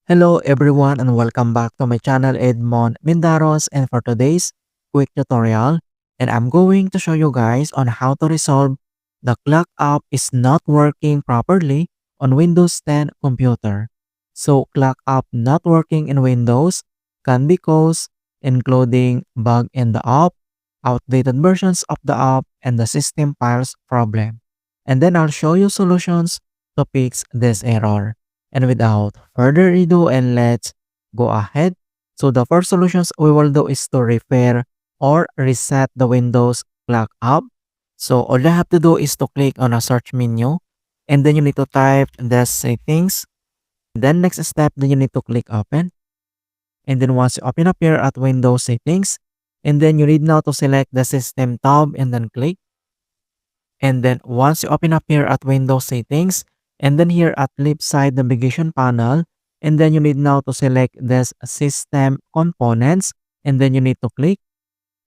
Hello everyone and welcome back to my channel Edmund Mindaros, and for today's quick tutorial, and I'm going to show you guys on how to resolve the clock app is not working properly on Windows 10 computer. So clock app not working in Windows can be caused including bug in the app, outdated versions of the app, and the system files problem. And then I'll show you solutions to fix this error. And without further ado, and let's go ahead. So the first solutions we will do is to repair or reset the Windows clock app. So all you have to do is to click on a search menu, and then you need to type the settings. Then next step, then you need to click open. And then once you open up here at Windows settings, and then you need now to select the system tab and then click. And then once you open up here at Windows settings, and then here at left side navigation panel, and then you need now to select this system components, and then you need to click,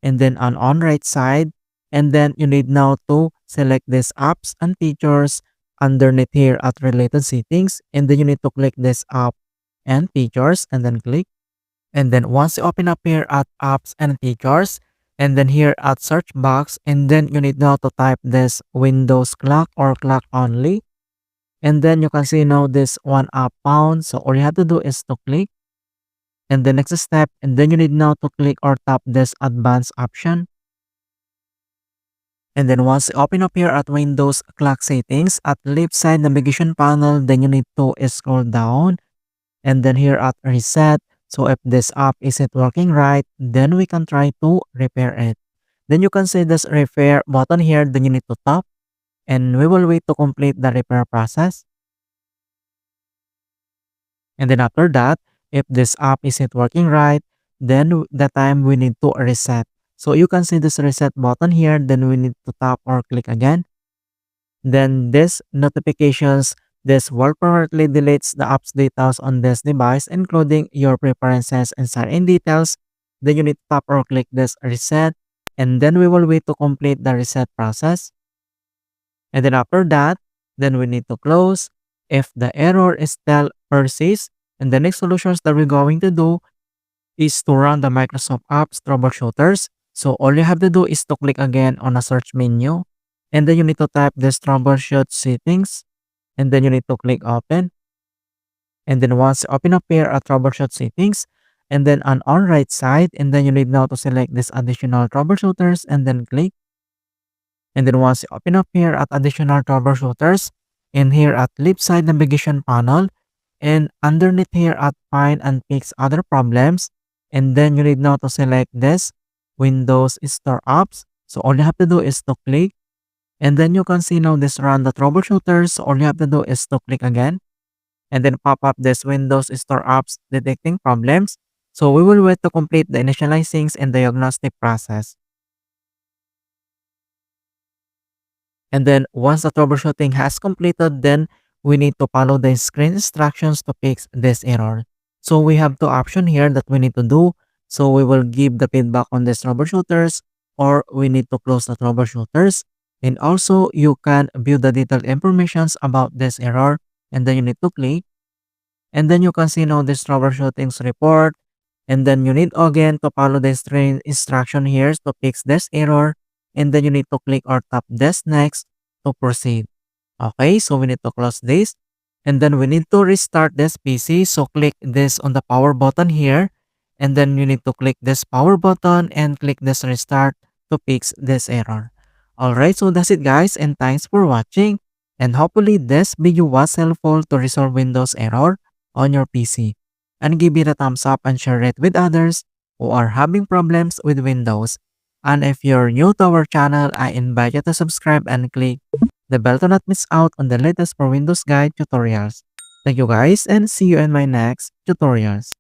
and then on right side, and then you need now to select this apps and features underneath here at related settings, and then you need to click this app and features and then click. And then once you open up here at apps and features, and then here at search box, and then you need now to type this Windows clock or clock only. And then you can see now this one app found. So all you have to do is to click. And the next step, and then you need now to click or tap this advanced option. And then once you open up here at Windows clock settings at left side navigation panel, then you need to scroll down. And then here at reset. So if this app isn't working right, then we can try to repair it. Then you can see this repair button here, then you need to tap. And we will wait to complete the repair process. And then after that, if this app isn't working right, then the time we need to reset. So you can see this reset button here, then we need to tap or click again. Then this notifications, this will permanently deletes the app's details on this device, including your preferences and sign-in details. Then you need to tap or click this reset, and then we will wait to complete the reset process. And then after that, then we need to close. If the error is still persists, and the next solutions that we're going to do is to run the Microsoft Apps troubleshooters. So all you have to do is to click again on a search menu, and then you need to type this troubleshoot settings, and then you need to click open. And then once you open up here at troubleshoot settings, and then on right side, and then you need now to select this additional troubleshooters and then click. And then once you open up here at additional troubleshooters, and here at left side navigation panel, and underneath here at find and fix other problems, and then you need now to select this Windows Store Apps. So all you have to do is to click, and then you can see now this run the troubleshooters. So all you have to do is to click again, and then pop up this Windows Store Apps detecting problems. So we will wait to complete the initializing and diagnostic process. And then once the troubleshooting has completed, then we need to follow the screen instructions to fix this error. So we have two options here that we need to do. So we will give the feedback on this troubleshooters, or we need to close the troubleshooters. And also you can view the detailed informations about this error, and then you need to click. And then you can see now this troubleshootings report. And then you need again to follow the screen instruction here to fix this error. And then you need to click or tap this next to proceed. Okay, so we need to close this. And then we need to restart this PC. So click this on the power button here. And then you need to click this power button and click this restart to fix this error. Alright, so that's it guys, and thanks for watching. And hopefully this video was helpful to resolve Windows error on your PC. And give it a thumbs up and share it with others who are having problems with Windows. And if you're new to our channel, I invite you to subscribe and click the bell to not miss out on the latest for Windows Guide tutorials. Thank you guys, and see you in my next tutorials.